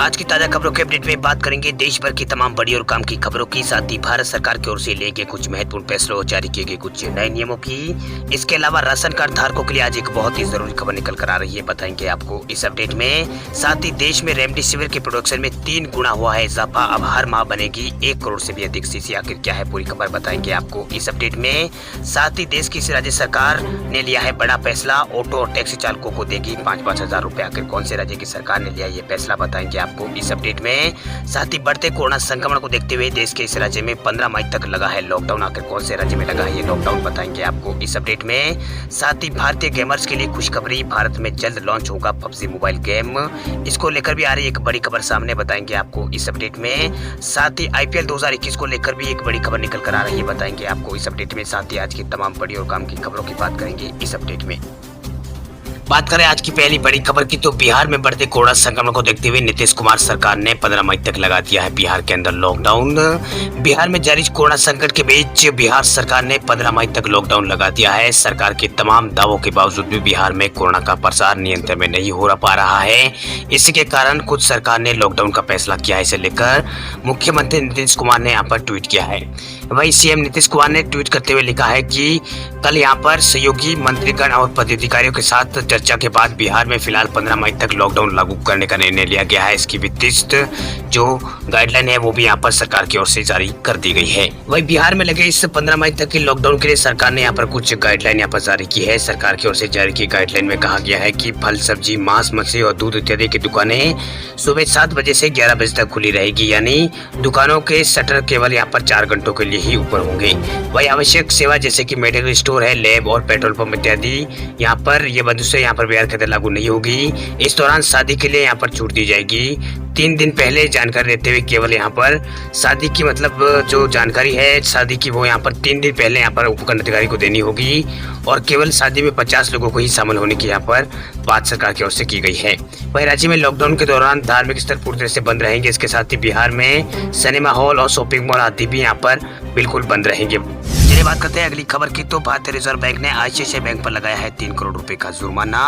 आज की ताजा खबरों के अपडेट में बात करेंगे देश भर की तमाम बड़ी और काम की खबरों की, साथ ही भारत सरकार की ओर से लिए गए कुछ महत्वपूर्ण फैसलों और जारी किए गए कुछ नए नियमों की। इसके अलावा राशन कार्ड धारकों के लिए आज एक बहुत ही जरूरी खबर निकल कर आ रही है, बताएंगे आपको इस अपडेट में। साथ ही देश में रेमडेसिविर के प्रोडक्शन में 3 गुना हुआ है इजाफा, अब हर माह बनेगी 1 करोड़ से भी अधिक सीसी। आखिर क्या है पूरी खबर बताएंगे आपको इस अपडेट में। साथ ही देश की राज्य सरकार ने लिया है बड़ा फैसला, ऑटो और टैक्सी चालकों को देगी 5-5 हजार रुपए। आखिर कौन से राज्य की सरकार ने लिया ये फैसला बताएंगे आपको इस अपडेट में। साथ ही बढ़ते कोरोना संक्रमण को देखते हुए देश के इस राज्य में 15 मई तक लगा है लॉकडाउन। आखिर कौन से राज्य में लगा है ये लॉकडाउन बताएंगे आपको इस अपडेट में। साथ ही भारतीय गेमर्स के लिए खुशखबरी, भारत में जल्द लॉन्च होगा पबजी मोबाइल गेम। इसको लेकर भी आ रही एक बड़ी खबर सामने, बताएंगे आपको इस अपडेट में। साथ ही IPL 2021 को लेकर भी एक बड़ी खबर निकल कर आ रही है, बताएंगे आपको इस अपडेट में। साथ ही आज की तमाम बड़ी और काम की खबरों की बात करेंगे इस अपडेट में। बात करें आज की पहली बड़ी खबर की, तो बिहार में बढ़ते कोरोना संक्रमण को देखते हुए नीतीश कुमार सरकार ने 15 मई तक लगा दिया है बिहार के अंदर लॉकडाउन। बिहार में जारी कोरोना संकट के बीच बिहार सरकार ने 15 मई तक लॉकडाउन लगा दिया है। सरकार के तमाम दावों के बावजूद भी बिहार में कोरोना का प्रसार नियंत्रण में नहीं हो पा रहा है। इसी के कारण खुद सरकार ने लॉकडाउन का फैसला किया है। इसे लेकर मुख्यमंत्री नीतीश कुमार ने यहाँ पर ट्वीट किया है। वही सीएम नीतीश कुमार ने ट्वीट करते हुए लिखा है कि कल यहाँ पर सहयोगी मंत्रीगण और पदाधिकारियों के साथ चर्चा के बाद बिहार में फिलहाल 15 मई तक लॉकडाउन लागू करने का निर्णय लिया गया है। इसकी विस्तृत जो गाइडलाइन है वो भी यहाँ पर सरकार की ओर से जारी कर दी गई है। वही बिहार में लगे इस 15 मई तक के लॉकडाउन के लिए सरकार ने यहाँ पर कुछ गाइडलाइन यहाँ पर जारी की है। सरकार की ओर से जारी की गाइडलाइन में कहा गया है कि फल, सब्जी, मांस, मछली और दूध इत्यादि की दुकानें सुबह 7 बजे से 11 बजे तक खुली रहेगी, यानी दुकानों के शटर केवल यहाँ पर 4 घंटों के लिए ही ऊपर होंगे। वही आवश्यक सेवा जैसे कि मेडिकल स्टोर है, लैब और पेट्रोल पंप इत्यादि यहाँ पर ये बंद से यहाँ पर बिहार के अंदर लागू नहीं होगी। इस दौरान शादी के लिए यहाँ पर छूट दी जाएगी। 3 दिन पहले जानकारी देते हुए केवल यहाँ पर शादी की मतलब जो जानकारी है शादी की वो यहाँ पर 3 दिन पहले यहाँ पर उपखंड अधिकारी को देनी होगी और केवल शादी में 50 लोगों को ही शामिल होने की यहाँ पर बात सरकार की ओर से की गई है। वही राज्य में लॉकडाउन के दौरान धार्मिक स्थल पूरी तरह से बंद रहेंगे। इसके साथ ही बिहार में सिनेमा हॉल और शॉपिंग मॉल आदि भी यहाँ पर बिल्कुल बंद रहेंगे। चलिए बात करते हैं अगली खबर की, तो भारतीय रिजर्व बैंक ने ICICI बैंक पर लगाया है 3 करोड़ रुपए का जुर्माना।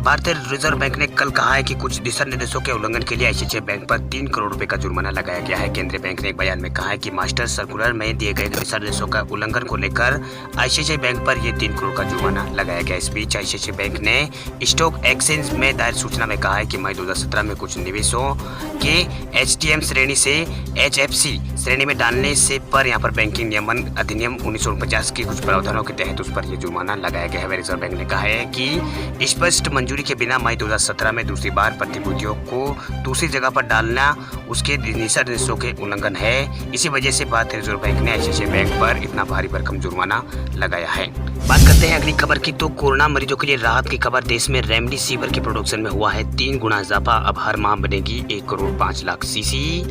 भारतीय रिजर्व बैंक ने कल कहा है कि कुछ दिशा निर्देशों के उल्लंघन के लिए ICICI बैंक पर 3 करोड़ रुपए का जुर्माना लगाया गया है। केंद्रीय बैंक ने एक बयान में कहा है कि मास्टर सर्कुलर में दिए गए दिशा निर्देशों का उल्लंघन को लेकर ICICI बैंक पर ये 3 करोड़ का जुर्माना लगाया गया। इस बीच ICICI बैंक ने स्टॉक एक्सचेंज में दायर सूचना में कहा है कि मई 2017 में कुछ निवेशों के HTM श्रेणी से HFC श्रेणी में डालने से पर यहाँ पर बैंकिंग नियमन अधिनियम 1949 की कुछ प्रावधानों के तहत उस पर यह जुर्माना लगाया गया है। रिजर्व बैंक ने कहा है कि स्पष्ट मंजूरी के बिना मई 2017 में दूसरी बार प्रतिभूतियों को दूसरी जगह पर डालना उसके दिशा निर्देशों के उल्लंघन है। इसी वजह से भारतीय रिजर्व बैंक ने ICICI बैंक पर इतना भारी भरकम जुर्माना लगाया है। बात करते हैं अगली खबर की, तो कोरोना मरीजों के लिए राहत की खबर। देश में रेमडेसिविर के प्रोडक्शन में हुआ है 3 गुना इजाफा, अब हर माह बनेगी 1 करोड़ 5 लाख सीसी।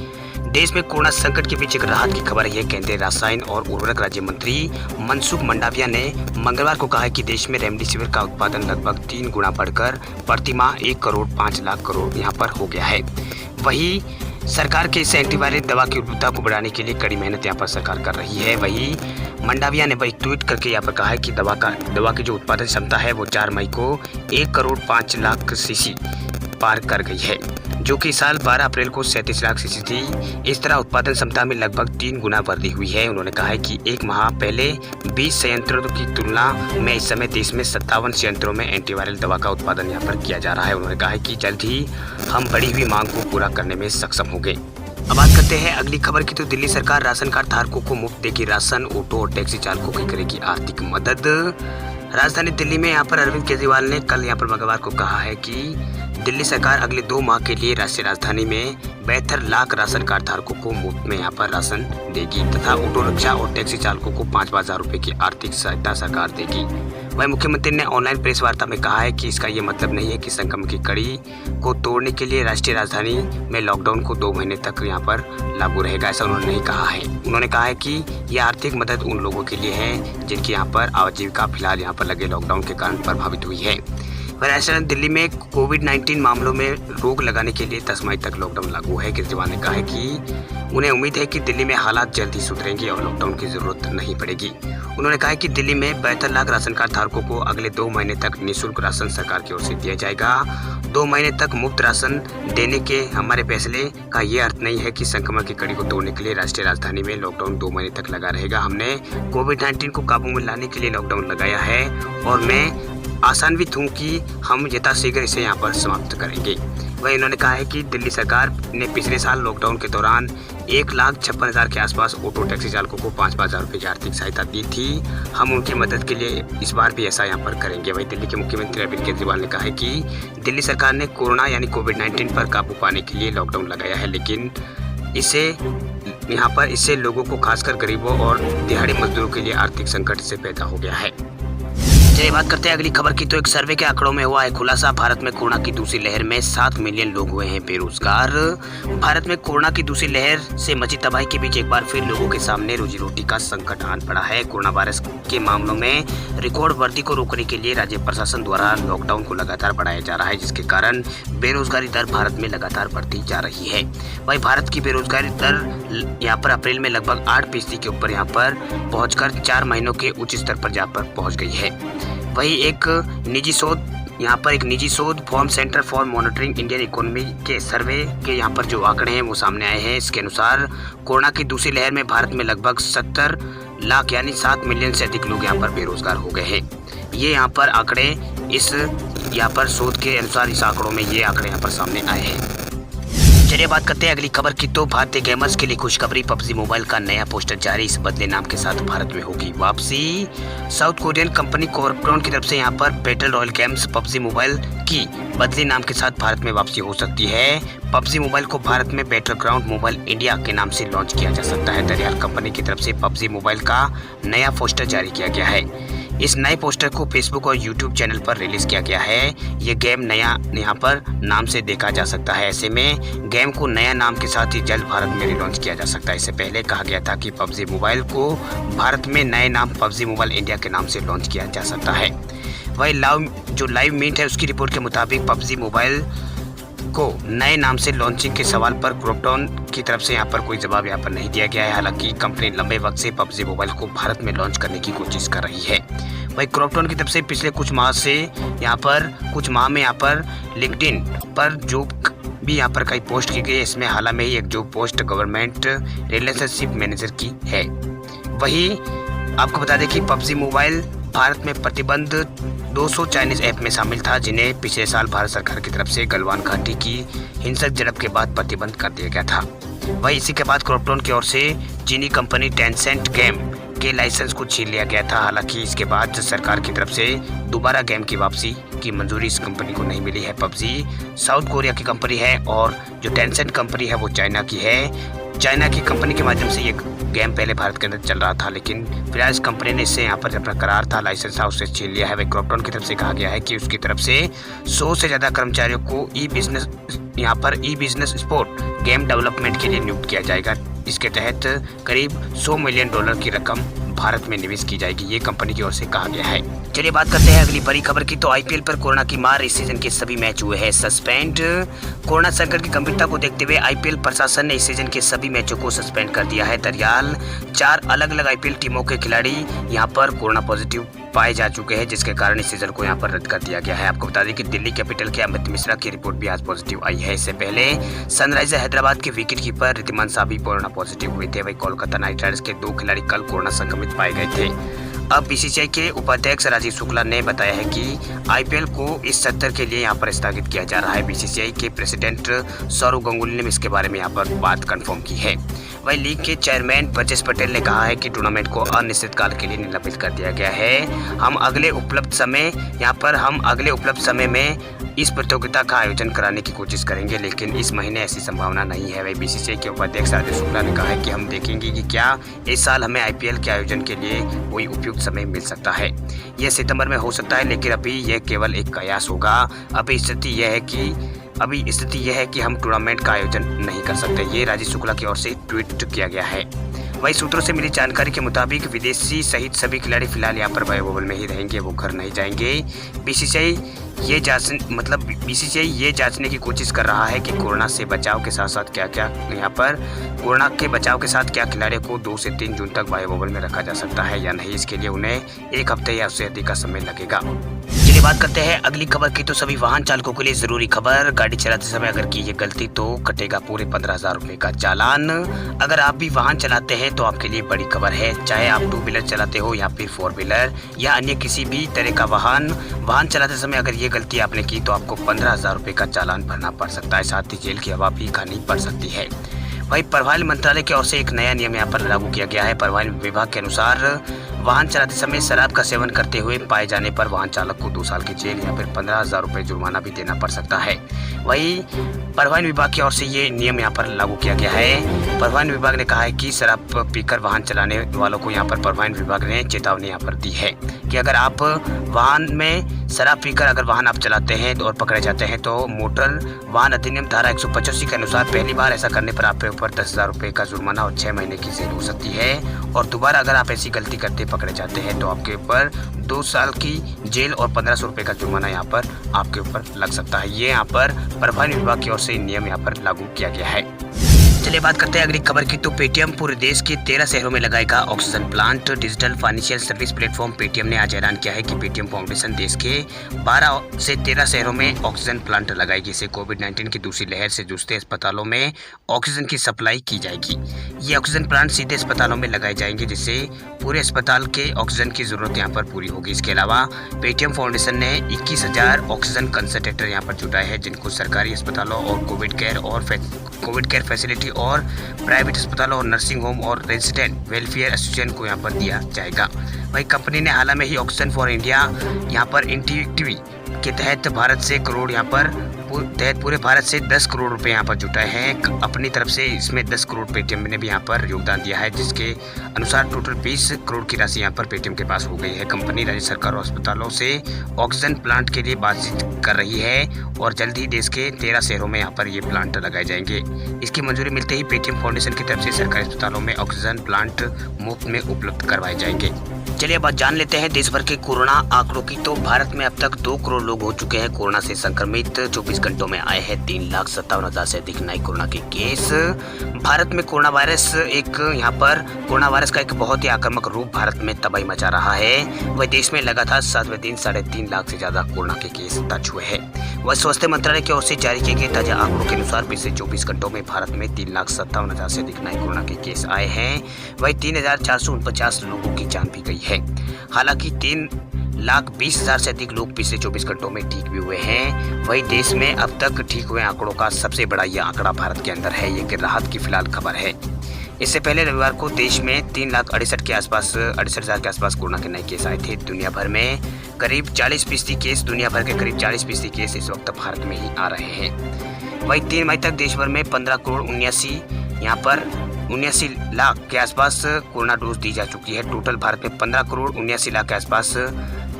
देश में कोरोना संकट के बीच एक राहत की खबर है। केंद्रीय रसायन और उर्वरक राज्य मंत्री मनसुख मंडाविया ने मंगलवार को कहा है कि देश में रेमडेसिविर का उत्पादन लगभग 3 गुना बढ़कर प्रति माह 1 करोड़ 5 लाख करोड़ यहाँ पर हो गया है। वही सरकार के इस एंटीवायरल दवा की उपलब्धता को बढ़ाने के लिए कड़ी मेहनत यहाँ पर सरकार कर रही है। वही मंडाविया ने ट्वीट करके यहाँ पर कहा है कि दवा की जो उत्पादन क्षमता है वो 4 मई को 1 करोड़ 5 लाख सीसी पार कर गई है, जो कि साल 12 अप्रैल को 37 लाख सीसी थी। इस तरह उत्पादन क्षमता में लगभग 3 गुना वृद्धि हुई है। उन्होंने कहा है कि एक माह पहले 20 संयंत्रों की तुलना में इस समय देश में 57 संयंत्रों में एंटीवायरल दवा का उत्पादन यहाँ पर किया जा रहा है। उन्होंने कहा है कि जल्द ही हम बढ़ी हुई मांग को पूरा करने में सक्षम होंगे। अब बात करते हैं अगली खबर की, तो दिल्ली सरकार राशन कार्ड धारकों को मुफ्त देगी राशन, ऑटो और टैक्सी चालकों की करेगी आर्थिक मदद। राजधानी दिल्ली में यहाँ पर अरविंद केजरीवाल ने कल यहाँ पर मंगलवार को कहा है कि दिल्ली सरकार अगले 2 माह के लिए राष्ट्रीय राजधानी में 72 लाख राशन कार्ड धारकों को मुफ्त में यहाँ पर राशन देगी तथा ऑटो रिक्शा और टैक्सी चालकों को 5 हजार रुपए की आर्थिक सहायता सरकार देगी। वहीं मुख्यमंत्री ने ऑनलाइन प्रेस वार्ता में कहा है कि इसका ये मतलब नहीं है कि संक्रमण की कड़ी को तोड़ने के लिए राष्ट्रीय राजधानी में लॉकडाउन को 2 महीने तक यहाँ पर लागू रहेगा, ऐसा उन्होंने नहीं कहा है। उन्होंने कहा है कि यह आर्थिक मदद उन लोगों के लिए है जिनकी यहाँ पर आजीविका फिलहाल यहाँ पर लगे लॉकडाउन के कारण प्रभावित हुई है। राजधानी दिल्ली में कोविड-19 मामलों में रोक लगाने के लिए 10 मई तक लॉकडाउन लागू है। केजरीवाल ने कहा है कि उन्हें उम्मीद है कि दिल्ली में हालात जल्द ही सुधरेंगे और लॉकडाउन की जरूरत नहीं पड़ेगी। उन्होंने कहा है कि दिल्ली में 72 लाख राशन कार्ड धारकों को अगले 2 महीने तक निःशुल्क राशन सरकार की ओर से दिया जाएगा। 2 महीने तक मुफ्त राशन देने के हमारे फैसले का ये अर्थ नहीं है कि संक्रमण की कड़ी को तोड़ने के लिए राष्ट्रीय राजधानी में लॉकडाउन 2 महीने तक लगा रहेगा। हमने कोविड-19 को काबू में लाने के लिए लॉकडाउन लगाया है और मैं आशान्वित हूँ कि हम यथाशीघ्र इसे यहाँ पर समाप्त करेंगे। वहीं उन्होंने कहा है कि दिल्ली सरकार ने पिछले साल लॉकडाउन के दौरान 1,56,000 के आसपास ऑटो टैक्सी चालकों को 5,000 रुपये की आर्थिक सहायता दी थी। हम उनकी मदद के लिए इस बार भी ऐसा यहाँ पर करेंगे। वहीं दिल्ली के मुख्यमंत्री अरविंद केजरीवाल ने कहा है कि दिल्ली सरकार ने कोरोना यानी कोविड-19 पर काबू पाने के लिए लॉकडाउन लगाया है, लेकिन इससे लोगों को, खासकर गरीबों और दिहाड़ी मजदूरों के लिए आर्थिक संकट से पैदा हो गया है। चलिए बात करते हैं अगली खबर की। तो एक सर्वे के आंकड़ों में हुआ है खुलासा, भारत में कोरोना की दूसरी लहर में 7 मिलियन लोग हुए हैं बेरोजगार। भारत में कोरोना की दूसरी लहर से मची तबाही के बीच एक बार फिर लोगों के सामने रोजी रोटी का संकट आन पड़ा है। कोरोना वायरस के मामलों में रिकॉर्ड वृद्धि को रोकने के लिए राज्य प्रशासन द्वारा लॉकडाउन को लगातार बढ़ाया जा रहा है, जिसके कारण बेरोजगारी दर भारत में लगातार बढ़ती जा रही है। वहीं भारत की बेरोजगारी दर यहाँ पर अप्रैल में लगभग 8% के ऊपर यहाँ पर पहुंचकर 4 महीनों के उच्च स्तर पर यहाँ पर पहुंच गई है। वहीं एक निजी शोध form centre for monitoring Indian economy के सर्वे के यहाँ पर जो आंकड़े हैं वो सामने आए हैं। इसके अनुसार कोरोना की दूसरी लहर में भारत में लगभग 70 लाख यानी 7 मिलियन से अधिक लोग यहाँ पर बेरोजगार हो गए हैं। ये यहाँ पर आंकड़े यहाँ पर शोध के अनुसार इस आंकड़ों में ये आंकड़े यहाँ पर सामने आए हैं। चलिए बात करते हैं अगली खबर की। तो भारतीय गेमर्स के लिए खुशखबरी, पबजी मोबाइल का नया पोस्टर जारी, इस बदले नाम के साथ भारत में होगी वापसी। साउथ कोरियन कंपनी क्रॉपटॉन की तरफ से यहाँ पर battle royal games PUBG mobile की बदले नाम के साथ भारत में वापसी हो सकती है। पबजी मोबाइल को भारत में बैटल ग्राउंड मोबाइल इंडिया के नाम से लॉन्च किया जा सकता है। दरियाल कंपनी की तरफ से पबजी मोबाइल का नया पोस्टर जारी किया गया है। इस नए पोस्टर को फेसबुक और यूट्यूब चैनल पर रिलीज किया गया है। ये गेम नया यहाँ पर नाम से देखा जा सकता है। ऐसे में गेम को नया नाम के साथ ही जल्द भारत में रिलॉन्च किया जा सकता है। इससे पहले कहा गया था कि पबजी मोबाइल को भारत में नए नाम पबजी मोबाइल इंडिया के नाम से लॉन्च किया जा सकता है। वही लाइव मीट है उसकी रिपोर्ट के मुताबिक पबजी मोबाइल को नए नाम से लॉन्चिंग के सवाल पर क्रॉपटॉन की तरफ से यहाँ पर कोई जवाब यहाँ पर नहीं दिया गया है। हालांकि कंपनी लंबे वक्त से पबजी मोबाइल को भारत में लॉन्च करने की कोशिश कर रही है। वही क्रॉपटॉन की तरफ से पिछले कुछ माह में यहाँ पर लिंक्डइन पर जॉब भी यहाँ पर कई पोस्ट की गई। इसमें हाल में ही एक job post government relationship manager की है। वही आपको बता दें कि पबजी मोबाइल भारत में प्रतिबंध 200 चाइनीज ऐप में शामिल था, जिन्हें पिछले साल भारत सरकार की तरफ से गलवान घाटी की हिंसक झड़प के बाद प्रतिबंध कर दिया गया था। वहीं इसी के बाद क्रॉपटॉन की ओर से चीनी कंपनी टेंसेंट गेम के लाइसेंस को छीन लिया गया था। हालांकि इसके बाद सरकार की तरफ से दोबारा गेम की वापसी की मंजूरी इस कंपनी को नहीं मिली है। पबजी साउथ कोरिया की कंपनी है और जो टेंसेंट कंपनी है वो चाइना की है। चाइना की कंपनी के माध्यम से ये गेम पहले भारत के अंदर चल रहा था, लेकिन फिलहाल इस कंपनी ने इससे यहाँ पर अपना करार था, लाइसेंस था, उससे छीन लिया है। वही क्रॉपटॉन की तरफ से कहा गया है कि उसकी तरफ से 100 से ज़्यादा कर्मचारियों को ई बिजनेस स्पोर्ट गेम डेवलपमेंट के लिए नियुक्त किया जाएगा। इसके तहत करीब $100 मिलियन की रकम भारत में निवेश की जाएगी, ये कंपनी की ओर से कहा गया है। चलिए बात करते हैं अगली बड़ी खबर की। तो आईपीएल पर कोरोना की मार, इस सीजन के सभी मैच हुए हैं सस्पेंड। कोरोना संकट की गंभीरता को देखते हुए आईपीएल प्रशासन ने इस सीजन के सभी मैचों को सस्पेंड कर दिया है। दरअसल 4 अलग अलग आईपीएल टीमों के खिलाड़ी यहाँ पर कोरोना पॉजिटिव पाए जा चुके हैं, जिसके कारण इस सीजन को यहाँ पर रद्द कर दिया गया है। आपको बता दें कि दिल्ली कैपिटल के अमित मिश्रा की रिपोर्ट भी आज पॉजिटिव आई है। इससे पहले सनराइजर हैदराबाद के विकेट कीपर रिद्धिमान शाह भी कोरोना पॉजिटिव हुए थे। वही कोलकाता नाइट राइडर्स के 2 खिलाड़ी कल कोरोना संक्रमित पाए गए थे। अब बीसीसीआई के उपाध्यक्ष राजीव शुक्ला ने बताया है कि आईपीएल को इस सत्र के लिए यहाँ पर स्थगित किया जा रहा है। बीसीसीआई के प्रेसिडेंट सौरव गांगुली ने इसके बारे में यहाँ पर बात कंफर्म की है। वहीं लीग के चेयरमैन ब्रजेश पटेल ने कहा है कि टूर्नामेंट को अनिश्चित काल के लिए निलंबित कर दिया गया है। हम अगले उपलब्ध समय में इस प्रतियोगिता का आयोजन कराने की कोशिश करेंगे, लेकिन इस महीने ऐसी संभावना नहीं है। वही बीसीसीआई के उपाध्यक्ष राजीव शुक्ला ने कहा है कि हम देखेंगे कि क्या इस साल हमें आईपीएल के आयोजन के लिए कोई उपयुक्त समय मिल सकता है। यह सितंबर में हो सकता है, लेकिन अभी यह केवल एक कयास होगा। अभी स्थिति यह है कि हम टूर्नामेंट का आयोजन नहीं कर सकते। ये राजीव शुक्ला की ओर से ट्वीट किया गया है। वही सूत्रों से मिली जानकारी के मुताबिक विदेशी सहित सभी खिलाड़ी फिलहाल यहाँ पर बायोबबल में ही रहेंगे, वो घर नहीं जाएंगे। बीसीसीआई ये जांचने की कोशिश कर रहा है कि कोरोना से बचाव के साथ साथ कोरोना के बचाव के साथ क्या खिलाड़ियों को 2 से 3 जून तक बायोबबल में रखा जा सकता है या नहीं। इसके लिए उन्हें 1 हफ्ते या उससे अधिक का समय लगेगा। चलिए बात करते हैं अगली खबर की। तो सभी वाहन चालकों के लिए जरूरी खबर, गाड़ी चलाते समय अगर की ये गलती तो कटेगा पूरे 15,000 रुपए का चालान। अगर आप भी वाहन चलाते हैं तो आपके लिए बड़ी खबर है। चाहे आप 2 व्हीलर चलाते हो या फिर 4 व्हीलर या अन्य किसी भी तरह का वाहन चलाते समय अगर ये गलती आपने की तो आपको 15,000 रुपए का चालान भरना पड़ सकता है, साथ ही जेल की हवा भी खानी पड़ सकती है। वही परिवहन मंत्रालय की ओर से एक नया नियम यहाँ पर लागू किया गया है। परिवहन विभाग के अनुसार वाहन चलाते समय शराब का सेवन करते हुए पाए जाने पर वाहन चालक को 2 साल की जेल या फिर 15,000 रुपए जुर्माना भी देना पड़ सकता है। वही परिवहन विभाग की ओर से ये नियम यहाँ पर लागू किया गया है। परिवहन विभाग ने कहा है कि शराब पीकर वाहन चलाने वालों को यहाँ पर परिवहन विभाग ने चेतावनी यहाँ पर दी है कि अगर आप वाहन में शराब पीकर अगर वाहन आप चलाते हैं और पकड़े जाते हैं तो मोटर वाहन अधिनियम धारा 185 के अनुसार पहली बार ऐसा करने पर आपके ऊपर 10,000 रुपए का जुर्माना और 6 महीने की जेल हो सकती है, और दोबारा अगर आप ऐसी गलती करते पकड़े जाते हैं तो आपके ऊपर 2 साल की जेल और 1,500 रुपए का जुर्माना यहाँ पर आपके ऊपर लग सकता है। ये यहाँ पर परिवहन विभाग की ओर से नियम यहाँ पर लागू किया गया है। चलिए बात करते हैं अगली खबर की। तो पेटीएम पूरे देश के 13 शहरों में लगाएगा oxygen plant. Digital financial service platform Paytm ने आज ऐलान किया है कि पेटीएम फाउंडेशन देश के 12 से 13 शहरों में ऑक्सीजन प्लांट लगाएगी। इससे कोविड-19 की दूसरी लहर से जूझते अस्पतालों में ऑक्सीजन की सप्लाई की जाएगी। ये ऑक्सीजन प्लांट सीधे अस्पतालों में लगाए जाएंगे, जिससे पूरे अस्पताल के ऑक्सीजन की जरूरत यहाँ पर पूरी होगी। इसके अलावा पेटीएम फाउंडेशन ने 21,000 ऑक्सीजन कंसंट्रेटर यहाँ पर जुटाए हैं, जिनको सरकारी अस्पतालों और कोविड केयर फैसिलिटी और प्राइवेट अस्पतालों और नर्सिंग होम और रेजिडेंट वेलफेयर एसोसिएशन को यहाँ पर दिया जाएगा। वही कंपनी ने हाल में ही ऑक्सीजन फॉर इंडिया यहाँ पर इंटीग्रिटी के तहत पूरे भारत से 10 करोड़ रुपए यहाँ पर जुटाए हैं अपनी तरफ से। इसमें 10 करोड़ पेटीएम ने भी यहाँ पर योगदान दिया है, जिसके अनुसार टोटल 20 करोड़ की राशि यहाँ पर पेटीएम के पास हो गई है। कंपनी राज्य सरकार और अस्पतालों से ऑक्सीजन प्लांट के लिए बातचीत कर रही है और जल्द ही देश के 13 शहरों में यहाँ पर ये प्लांट लगाए जाएंगे। इसकी मंजूरी मिलते ही पेटीएम फाउंडेशन की तरफ से सरकारी अस्पतालों में ऑक्सीजन प्लांट मुफ्त में उपलब्ध करवाए जाएंगे। चलिए अब जान लेते हैं देश भर के कोरोना आंकड़ों की। तो भारत में अब तक 2 करोड़ लोग हो चुके हैं कोरोना से संक्रमित। 24 घंटों में आए हैं 3,57,000 से अधिक नए कोरोना के केस। भारत में कोरोना वायरस का एक बहुत ही आक्रामक रूप भारत में तबाही मचा रहा है। वह देश में लगातार 7वें दिन 3.5 लाख से ज्यादा कोरोना के केस दर्ज हुए हैं। वह स्वास्थ्य मंत्रालय की ओर से जारी किए गए ताजा आंकड़ों के अनुसार पिछले 24 घंटों में भारत में 3,57,000 से अधिक नए कोरोना के केस आए हैं। वही 3,449 लोगों की जान भी गई है। हालांकि 3,20,000 से अधिक लोग पिछले 24 घंटों में ठीक भी हुए हैं। वही देश में अब तक ठीक हुए आंकड़ों का सबसे बड़ा यह आंकड़ा भारत के अंदर है। ये राहत की फिलहाल खबर है। इससे पहले रविवार को देश में 3,68,000 के आसपास कोरोना के नए केस आए थे। दुनिया भर में करीब 40% केस इस वक्त भारत में ही आ रहे हैं। वही 3 मई तक देश भर में 15 करोड़ 79 लाख के आसपास कोरोना डोज दी जा चुकी है। टोटल भारत में 15 करोड़ 79 लाख के आसपास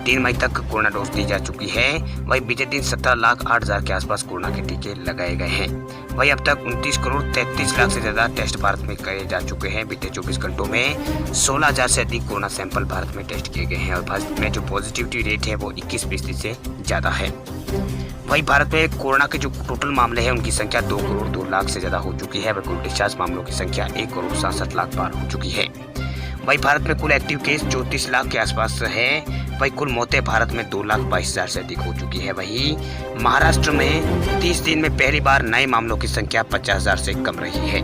3 मई तक कोरोना डोज दी जा चुकी है। वही बीते दिन 17,08,000 के आसपास कोरोना के टीके लगाए गए हैं। वही अब तक 29 करोड़ 33 लाख से ज्यादा टेस्ट भारत में किए जा चुके हैं। बीते 24 घंटों में 16,000 से अधिक कोरोना सैंपल भारत में टेस्ट किए गए हैं और भारत में जो पॉजिटिविटी रेट है वो 21% से ज्यादा है। वही भारत में कोरोना के जो टोटल मामले हैं उनकी संख्या 2 करोड़ 2 लाख से ज्यादा हो चुकी है। वही कुल डिस्चार्ज मामलों की संख्या 1 करोड़ 67 लाख पार हो चुकी है। वही भारत में कुल एक्टिव केस 34 लाख के आसपास है। वही कुल मौतें भारत में 2,22,000 से अधिक हो चुकी है। वही महाराष्ट्र में 30 दिन में पहली बार नए मामलों की संख्या 50,000 से कम रही है।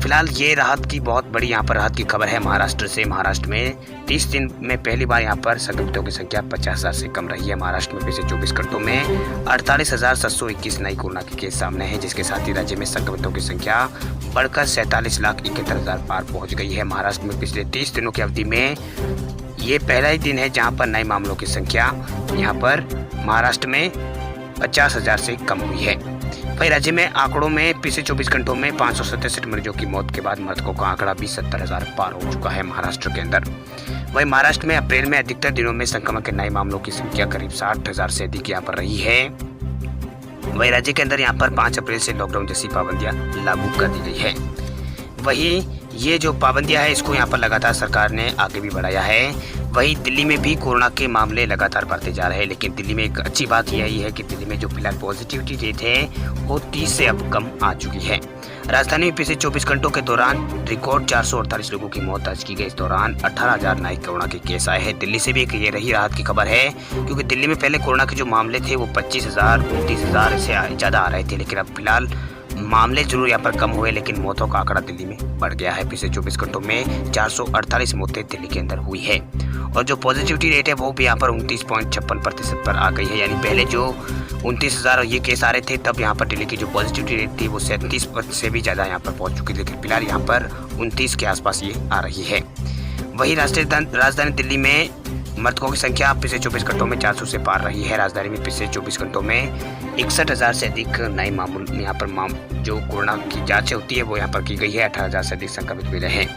फिलहाल ये राहत की बहुत बड़ी यहाँ पर राहत की खबर है महाराष्ट्र में 30 दिन में पहली बार यहाँ पर संक्रमितों की संख्या 50,000 से कम रही है। महाराष्ट्र में पिछले 24 घंटों में 48,721 नई कोरोना के केस सामने हैं, जिसके साथ ही राज्य में संक्रमितों की संख्या बढ़कर 47,71,000 पार पहुँच गई है। महाराष्ट्र में पिछले 30 दिनों की अवधि में ये पहला ही दिन है जहाँ पर नए मामलों की संख्या यहाँ पर महाराष्ट्र में 50,000 से कम हुई है। वही राज्य में आंकड़ों में पिछले 24 घंटों में 567 मरीजों की मौत के बाद मृतकों का आंकड़ा भी 70,000 पार हो चुका है महाराष्ट्र के अंदर। वही महाराष्ट्र में अप्रैल में अधिकतर दिनों में संक्रमण के नए मामलों की संख्या करीब 60,000 से अधिक यहाँ पर रही है। वही राज्य के अंदर यहाँ पर 5 अप्रैल से लॉकडाउन जैसी पाबंदियां लागू कर दी गई है। वहीं ये जो पाबंदियां है इसको यहाँ पर लगातार सरकार ने आगे भी बढ़ाया है। वहीं दिल्ली में भी कोरोना के मामले लगातार बढ़ते जा रहे हैं, लेकिन दिल्ली में एक अच्छी बात यही है कि दिल्ली में जो फिलहाल पॉजिटिविटी रेट है वो 30 से अब कम आ चुकी है। राजधानी में पिछले 24 घंटों के दौरान रिकॉर्ड 448 लोगों की मौत दर्ज की गई। इस दौरान 18,000 नए कोरोना के केस आए हैं। दिल्ली से भी एक ये रही राहत की खबर है, क्योंकि दिल्ली में पहले कोरोना के जो मामले थे वो 25,000 29,000 से ज़्यादा आ रहे थे, लेकिन अब फिलहाल मामले जरूर यहाँ पर कम हुए, लेकिन मौतों का आंकड़ा दिल्ली में बढ़ गया है। पिछले 24 घंटों में 448 मौतें दिल्ली के अंदर हुई है और जो पॉजिटिविटी रेट है वो भी यहाँ पर 29.56% पर आ गई है। यानी पहले जो 29,000 ये केस आ रहे थे तब यहाँ पर दिल्ली की जो पॉजिटिविटी रेट थी वो 37% से भी ज़्यादा यहाँ पर पहुँच चुकी थी, लेकिन फिलहाल यहाँ पर 29 के आसपास ये आ रही है। वहीं राजधानी दिल्ली में मृतकों की संख्या पिछले 24 घंटों में 400 से पार रही है। राजधानी में पिछले 24 घंटों में 61,000 से अधिक नए मामले यहाँ पर जो कोरोना की जांच होती है वो यहाँ पर की गई है। 18,000 से अधिक संक्रमित मिले हैं।